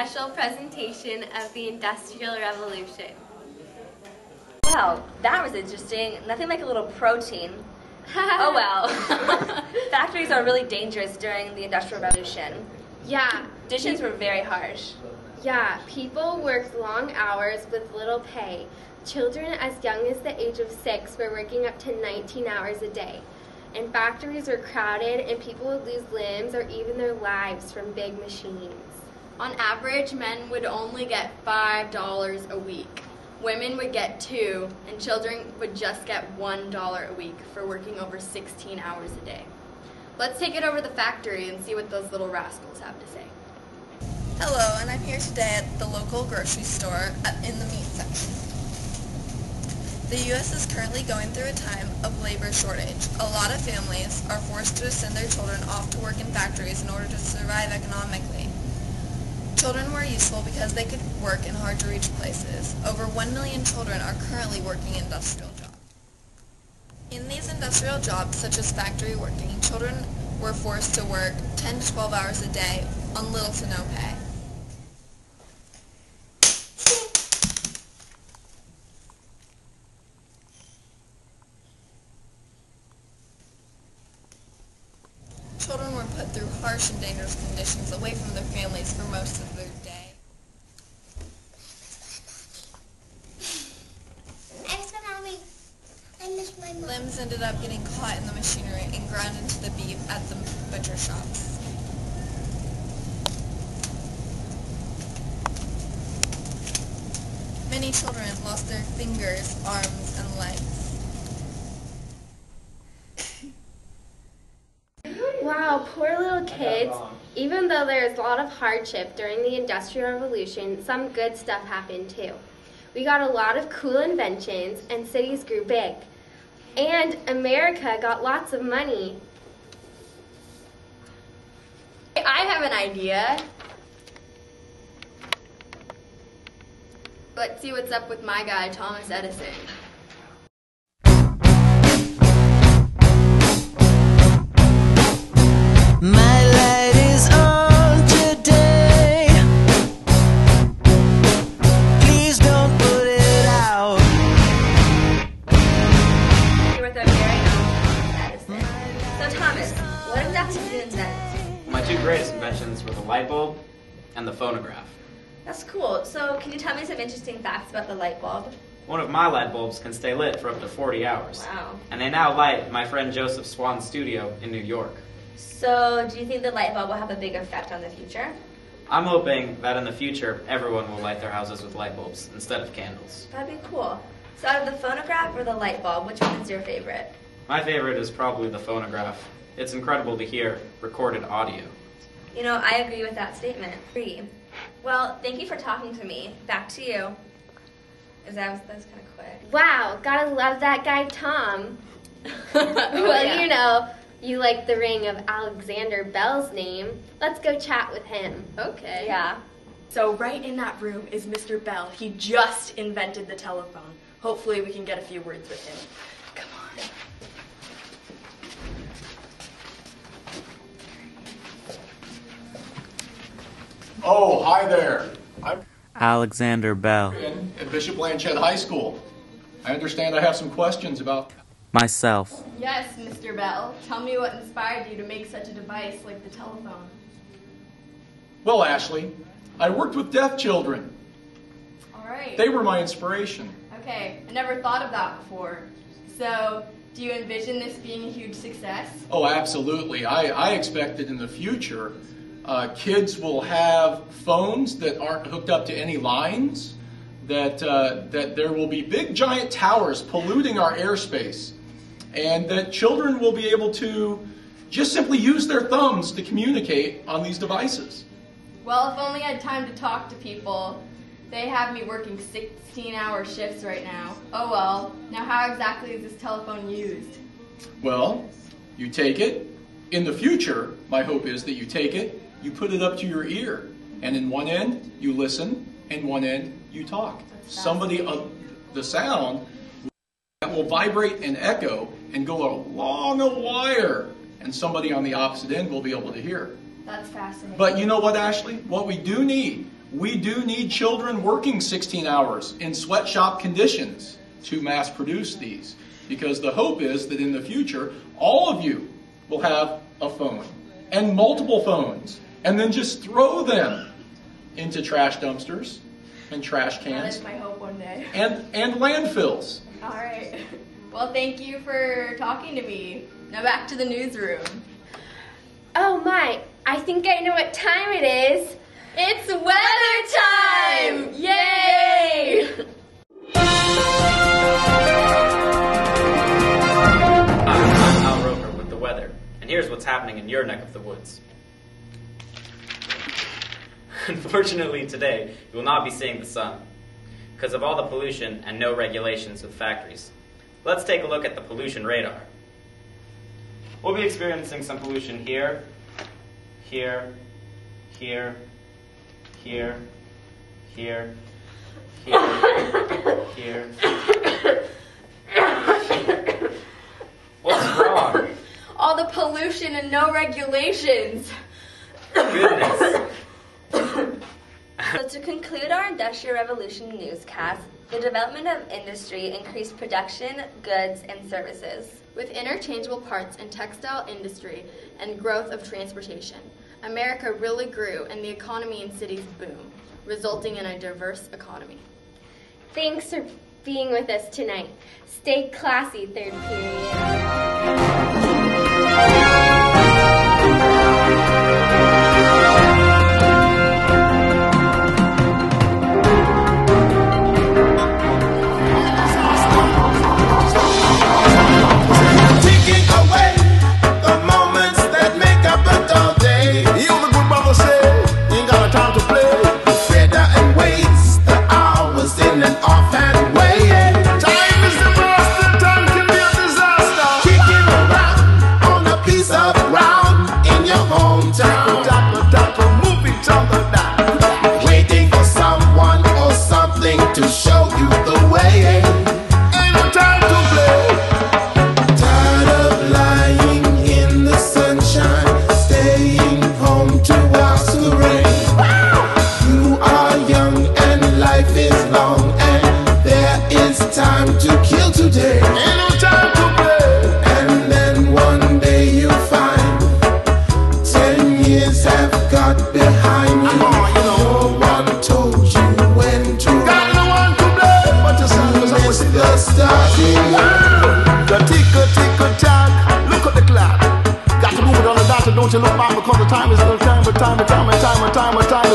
special presentation of the Industrial Revolution. Wow, that was interesting. Nothing like a little protein. Oh well. Factories are really dangerous during the Industrial Revolution. Yeah. Conditions were very harsh. Yeah, people worked long hours with little pay. Children as young as the age of 6 were working up to 19 hours a day. And factories were crowded and people would lose limbs or even their lives from big machines. On average, men would only get $5 a week. Women would get $2, and children would just get $1 a week for working over 16 hours a day. Let's take it over to the factory and see what those little rascals have to say. Hello, and I'm here today at the local grocery store in the meat section. The U.S. is currently going through a time of labor shortage. A lot of families are forced to send their children off to work in factories in order to survive economically. Children were useful because they could work in hard-to-reach places. Over 1 million children are currently working industrial jobs. In these industrial jobs, such as factory working, children were forced to work 10 to 12 hours a day on little to no pay. Children were put through harsh and dangerous conditions away from their families for most of their day. I miss my mom. Limbs ended up getting caught in the machinery and ground into the beef at the butcher shops. Many children lost their fingers, arms, and legs. Wow, poor little kids. Even though there's a lot of hardship during the Industrial Revolution, some good stuff happened too. We got a lot of cool inventions and cities grew big. And America got lots of money. I have an idea. Let's see what's up with my guy, Thomas Edison. My light is on today. Please don't put it out. Here with our very own Thomas Edison. So Thomas, what exactly did you invent? My two greatest inventions were the light bulb and the phonograph. That's cool. So can you tell me some interesting facts about the light bulb? One of my light bulbs can stay lit for up to 40 hours. Wow. And they now light my friend Joseph Swan's studio in New York. So do you think the light bulb will have a big effect on the future? I'm hoping that in the future, everyone will light their houses with light bulbs instead of candles. That'd be cool. So out of the phonograph or the light bulb, which one is your favorite? My favorite is probably the phonograph. It's incredible to hear recorded audio. You know, I agree with that statement. Well, thank you for talking to me. Back to you. That was kind of quick. Wow, gotta love that guy Tom. Well, You know, you like the ring of Alexander Bell's name. Let's go chat with him. Okay. Yeah. So right in that room is Mr. Bell. He just invented the telephone. Hopefully we can get a few words with him. Come on. Oh, hi there. I'm Alexander Bell. at Bishop Blanchette High School. I understand I have some questions about... Myself. Yes, Mr. Bell. Tell me what inspired you to make such a device like the telephone. Well, Ashley, I worked with deaf children. All right. They were my inspiration. Okay, I never thought of that before. So, do you envision this being a huge success? Oh, absolutely. I expect that in the future, kids will have phones that aren't hooked up to any lines, that there will be big giant towers polluting our airspace, and that children will be able to just simply use their thumbs to communicate on these devices. Well, if only I had time to talk to people. They have me working 16-hour shifts right now. Oh well, now how exactly is this telephone used? Well, you take it. In the future, my hope is that you take it, you put it up to your ear, and in one end, you listen, and one end, you talk. Somebody, the sound that will vibrate and echo and go along a wire, and somebody on the opposite end will be able to hear. That's fascinating. But you know what, Ashley? What we do need we do need children working 16 hours in sweatshop conditions to mass produce these, because the hope is that in the future, all of you will have a phone and multiple phones, and then just throw them into trash dumpsters and trash cans. That is my hope one day. And landfills. All right. Well, thank you for talking to me. Now back to the newsroom. Oh my, I think I know what time it is. It's weather time! Yay! I'm Al Roker with the weather, and here's what's happening in your neck of the woods. Unfortunately today, you will not be seeing the sun because of all the pollution and no regulations with factories. Let's take a look at the pollution radar. We'll be experiencing some pollution here, here, here, here, here, here, here. What's wrong? All the pollution and no regulations. Goodness. So to conclude our Industrial Revolution newscast, the development of industry increased production, goods, and services. With interchangeable parts in textile industry and growth of transportation, America really grew and the economy in cities boomed, resulting in a diverse economy. Thanks for being with us tonight. Stay classy, third period. Don't you look back because the time is the time,